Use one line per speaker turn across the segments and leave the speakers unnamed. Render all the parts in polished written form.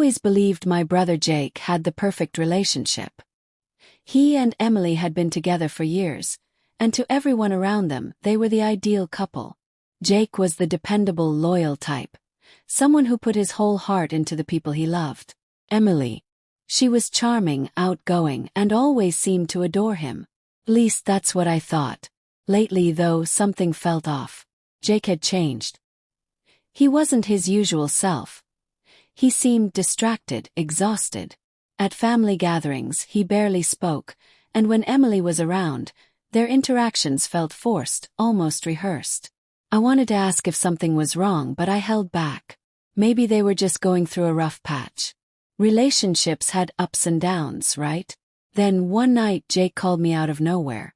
always believed my brother Jake had the perfect relationship. He and Emily had been together for years, and to everyone around them, they were the ideal couple. Jake was the dependable, loyal type, someone who put his whole heart into the people he loved. Emily. She was charming, outgoing, and always seemed to adore him. At least that's what I thought. Lately, though, something felt off. Jake had changed. He wasn't his usual self. He seemed distracted, exhausted. At family gatherings, he barely spoke, and when Emily was around, their interactions felt forced, almost rehearsed. I wanted to ask if something was wrong, but I held back. Maybe they were just going through a rough patch. Relationships had ups and downs, right? Then one night Jake called me out of nowhere.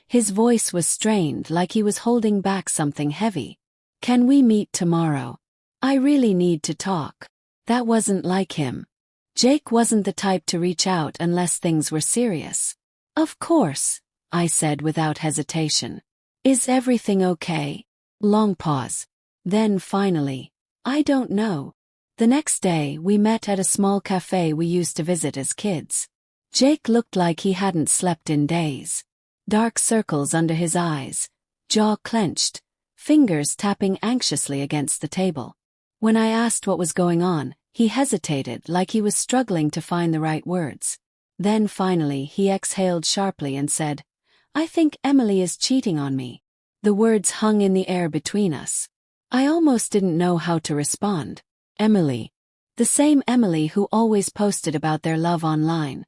His voice was strained, like he was holding back something heavy. "Can we meet tomorrow? I really need to talk." That wasn't like him. Jake wasn't the type to reach out unless things were serious. "Of course," I said without hesitation. "Is everything okay?" Long pause. Then finally, "I don't know." The next day, we met at a small cafe we used to visit as kids. Jake looked like he hadn't slept in days. Dark circles under his eyes, jaw clenched, fingers tapping anxiously against the table. When I asked what was going on, he hesitated, like he was struggling to find the right words. Then finally he exhaled sharply and said, "I think Emily is cheating on me." The words hung in the air between us. I almost didn't know how to respond. Emily. The same Emily who always posted about their love online,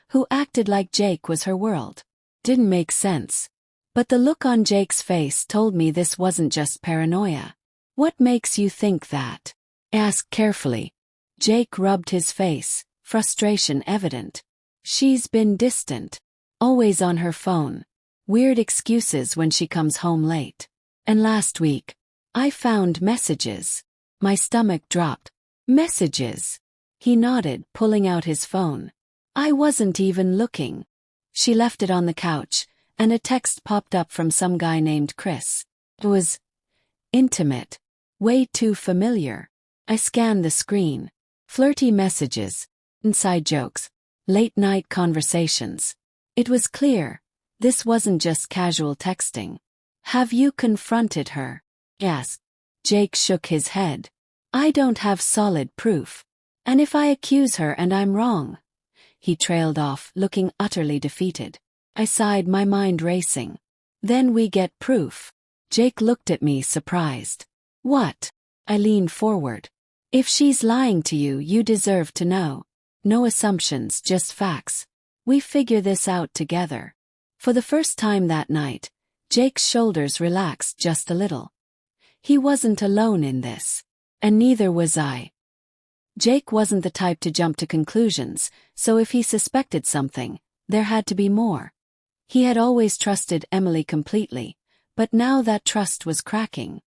who acted like Jake was her world. Didn't make sense. But the look on Jake's face told me this wasn't just paranoia. "What makes you think that?" I asked carefully. Jake rubbed his face, frustration evident. "She's been distant. Always on her phone. Weird excuses when she comes home late. And last week, I found messages." My stomach dropped. "Messages?" He nodded, pulling out his phone. "I wasn't even looking." She left it on the couch, and a text popped up from some guy named Chris. It was intimate. Way too familiar. I scanned the screen. Flirty messages. Inside jokes. Late-night conversations. It was clear. This wasn't just casual texting. "Have you confronted her?" Yes. Jake shook his head. "I don't have solid proof. And if I accuse her and I'm wrong?" He trailed off, looking utterly defeated. I sighed, my mind racing. "Then we get proof." Jake looked at me, surprised. "What?" I leaned forward. "If she's lying to you, you deserve to know. No assumptions, just facts. We figure this out together." For the first time that night, Jake's shoulders relaxed just a little. He wasn't alone in this. And neither was I. Jake wasn't the type to jump to conclusions, so if he suspected something, there had to be more. He had always trusted Emily completely, but now that trust was cracking.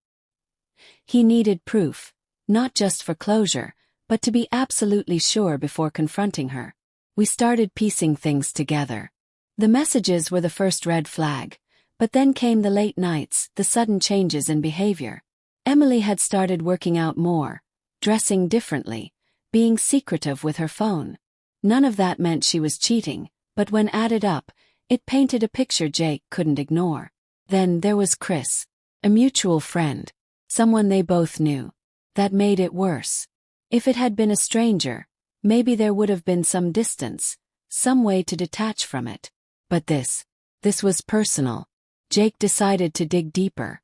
He needed proof, not just for closure, but to be absolutely sure before confronting her. We started piecing things together. The messages were the first red flag, but then came the late nights, the sudden changes in behavior. Emily had started working out more, dressing differently, being secretive with her phone. None of that meant she was cheating, but when added up, it painted a picture Jake couldn't ignore. Then there was Chris, a mutual friend, someone they both knew. That made it worse. If it had been a stranger, maybe there would have been some distance, some way to detach from it. But this was personal. Jake decided to dig deeper.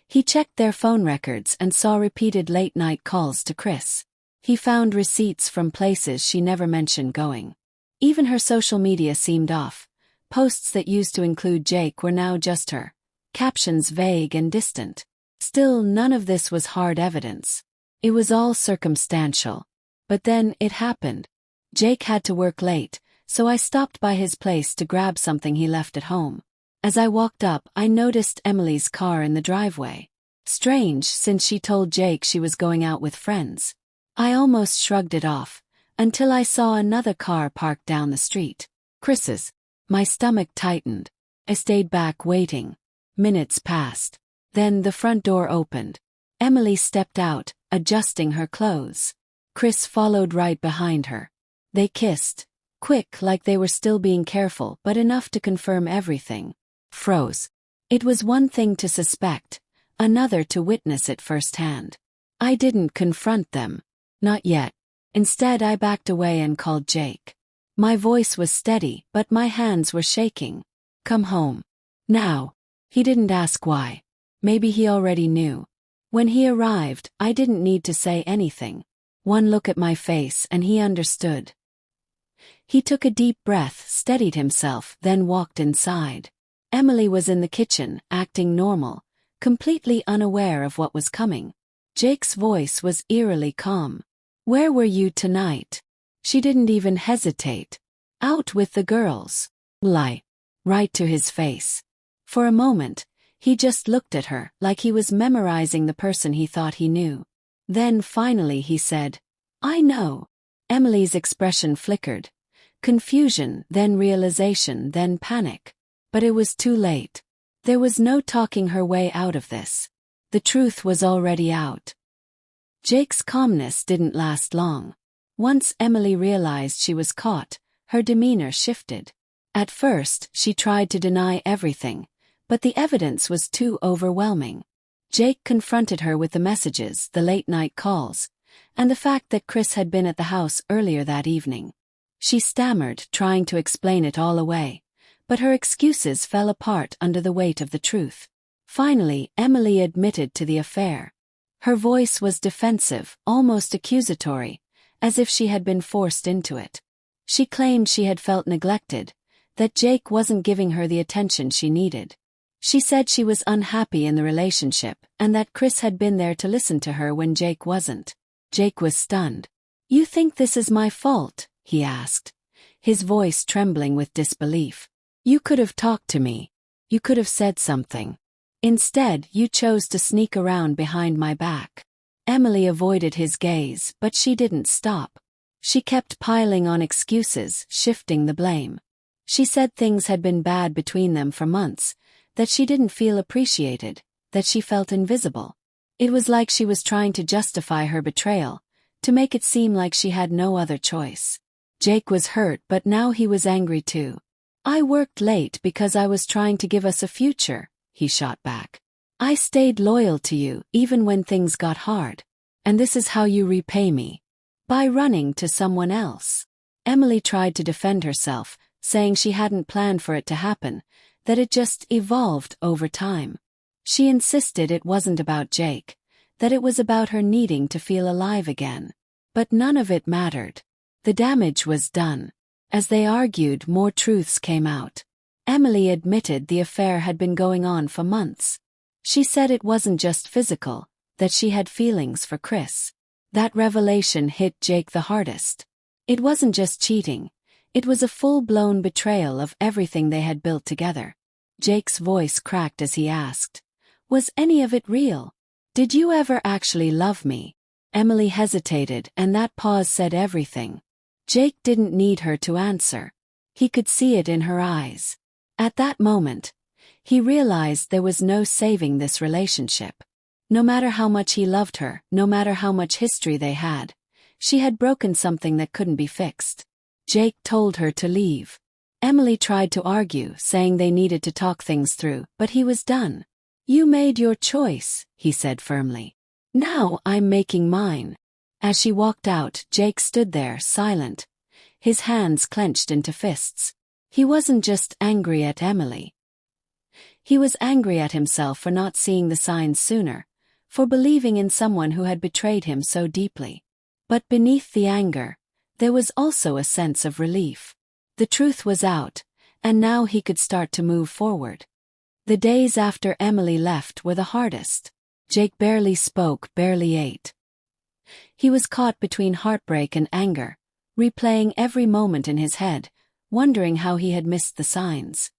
He checked their phone records and saw repeated late-night calls to Chris. He found receipts from places she never mentioned going. Even her social media seemed off. Posts that used to include Jake were now just her. Captions vague and distant. Still, none of this was hard evidence. It was all circumstantial. But then it happened. Jake had to work late, so I stopped by his place to grab something he left at home. As I walked up, I noticed Emily's car in the driveway. Strange, since she told Jake she was going out with friends. I almost shrugged it off, until I saw another car parked down the street. Chris's. My stomach tightened. I stayed back waiting. Minutes passed. Then the front door opened. Emily stepped out, adjusting her clothes. Chris followed right behind her. They kissed, quick like they were still being careful but enough to confirm everything. Froze. It was one thing to suspect, another to witness it firsthand. I didn't confront them. Not yet. Instead I backed away and called Jake. My voice was steady but my hands were shaking. Come home. Now. He didn't ask why. Maybe he already knew. When he arrived, I didn't need to say anything. One look at my face and he understood. He took a deep breath, steadied himself, then walked inside. Emily was in the kitchen, acting normal, completely unaware of what was coming. Jake's voice was eerily calm. Where were you tonight? She didn't even hesitate. Out with the girls. Lie. Right to his face. For a moment, he just looked at her like he was memorizing the person he thought he knew. Then finally he said, I know. Emily's expression flickered. Confusion, then realization, then panic. But it was too late. There was no talking her way out of this. The truth was already out. Jake's calmness didn't last long. Once Emily realized she was caught, her demeanor shifted. At first, she tried to deny everything, but the evidence was too overwhelming. Jake confronted her with the messages, the late-night calls, and the fact that Chris had been at the house earlier that evening. She stammered, trying to explain it all away, but her excuses fell apart under the weight of the truth. Finally, Emily admitted to the affair. Her voice was defensive, almost accusatory, as if she had been forced into it. She claimed she had felt neglected, that Jake wasn't giving her the attention she needed. She said she was unhappy in the relationship and that Chris had been there to listen to her when Jake wasn't. Jake was stunned. You think this is my fault? He asked, his voice trembling with disbelief. You could have talked to me. You could have said something. Instead, you chose to sneak around behind my back. Emily avoided his gaze, but she didn't stop. She kept piling on excuses, shifting the blame. She said things had been bad between them for months, that she didn't feel appreciated, that she felt invisible. It was like she was trying to justify her betrayal, to make it seem like she had no other choice. Jake was hurt, but now he was angry too. I worked late because I was trying to give us a future, he shot back. I stayed loyal to you, even when things got hard. And this is how you repay me. By running to someone else. Emily tried to defend herself, saying she hadn't planned for it to happen, that it just evolved over time. She insisted it wasn't about Jake, that it was about her needing to feel alive again. But none of it mattered. The damage was done. As they argued, more truths came out. Emily admitted the affair had been going on for months. She said it wasn't just physical, that she had feelings for Chris. That revelation hit Jake the hardest. It wasn't just cheating. It was a full-blown betrayal of everything they had built together. Jake's voice cracked as he asked, was any of it real? Did you ever actually love me? Emily hesitated, and that pause said everything. Jake didn't need her to answer. He could see it in her eyes. At that moment, he realized there was no saving this relationship. No matter how much he loved her, no matter how much history they had, she had broken something that couldn't be fixed. Jake told her to leave. Emily tried to argue, saying they needed to talk things through, but he was done. You made your choice, he said firmly. Now I'm making mine. As she walked out, Jake stood there, silent, his hands clenched into fists. He wasn't just angry at Emily. He was angry at himself for not seeing the signs sooner, for believing in someone who had betrayed him so deeply. But beneath the anger, there was also a sense of relief. The truth was out, and now he could start to move forward. The days after Emily left were the hardest. Jake barely spoke, barely ate. He was caught between heartbreak and anger, replaying every moment in his head, wondering how he had missed the signs.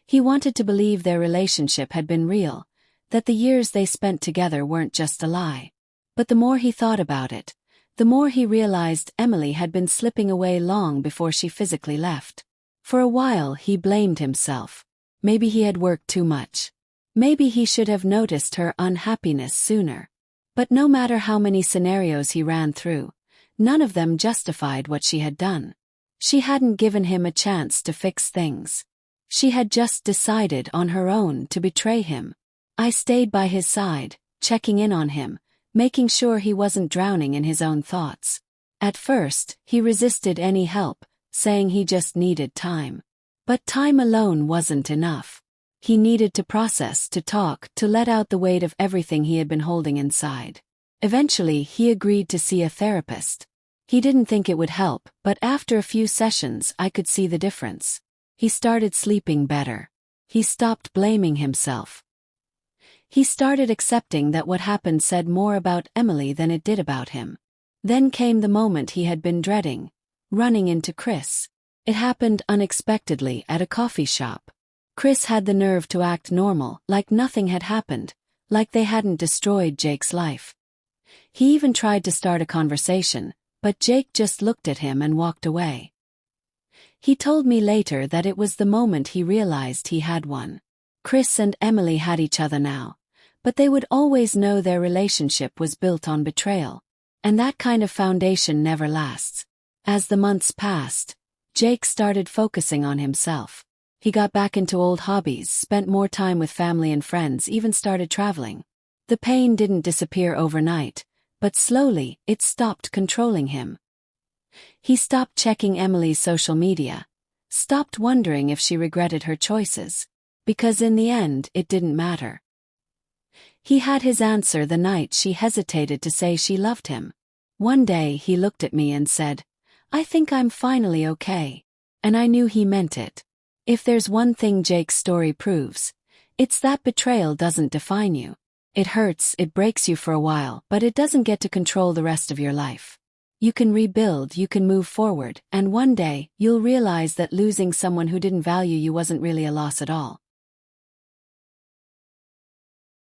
He wanted to believe their relationship had been real, that the years they spent together weren't just a lie. But the more he thought about it, the more he realized Emily had been slipping away long before she physically left. For a while he blamed himself. Maybe he had worked too much. Maybe he should have noticed her unhappiness sooner. But no matter how many scenarios he ran through, none of them justified what she had done. She hadn't given him a chance to fix things. She had just decided on her own to betray him. I stayed by his side, checking in on him, making sure he wasn't drowning in his own thoughts. At first, he resisted any help, saying he just needed time. But time alone wasn't enough. He needed to process, to talk, to let out the weight of everything he had been holding inside. Eventually, he agreed to see a therapist. He didn't think it would help, but after a few sessions, I could see the difference. He started sleeping better. He stopped blaming himself. He started accepting that what happened said more about Emily than it did about him. Then came the moment he had been dreading, running into Chris. It happened unexpectedly at a coffee shop. Chris had the nerve to act normal, like nothing had happened, like they hadn't destroyed Jake's life. He even tried to start a conversation, but Jake just looked at him and walked away. He told me later that it was the moment he realized he had one. Chris and Emily had each other now, but they would always know their relationship was built on betrayal, and that kind of foundation never lasts. As the months passed, Jake started focusing on himself. He got back into old hobbies, spent more time with family and friends, even started traveling. The pain didn't disappear overnight, but slowly, it stopped controlling him. He stopped checking Emily's social media, stopped wondering if she regretted her choices, because in the end, it didn't matter. He had his answer the night she hesitated to say she loved him. One day he looked at me and said, "I think I'm finally okay." And I knew he meant it. If there's one thing Jake's story proves, it's that betrayal doesn't define you. It hurts, it breaks you for a while, but it doesn't get to control the rest of your life. You can rebuild, you can move forward, and one day, you'll realize that losing someone who didn't value you wasn't really a loss at all.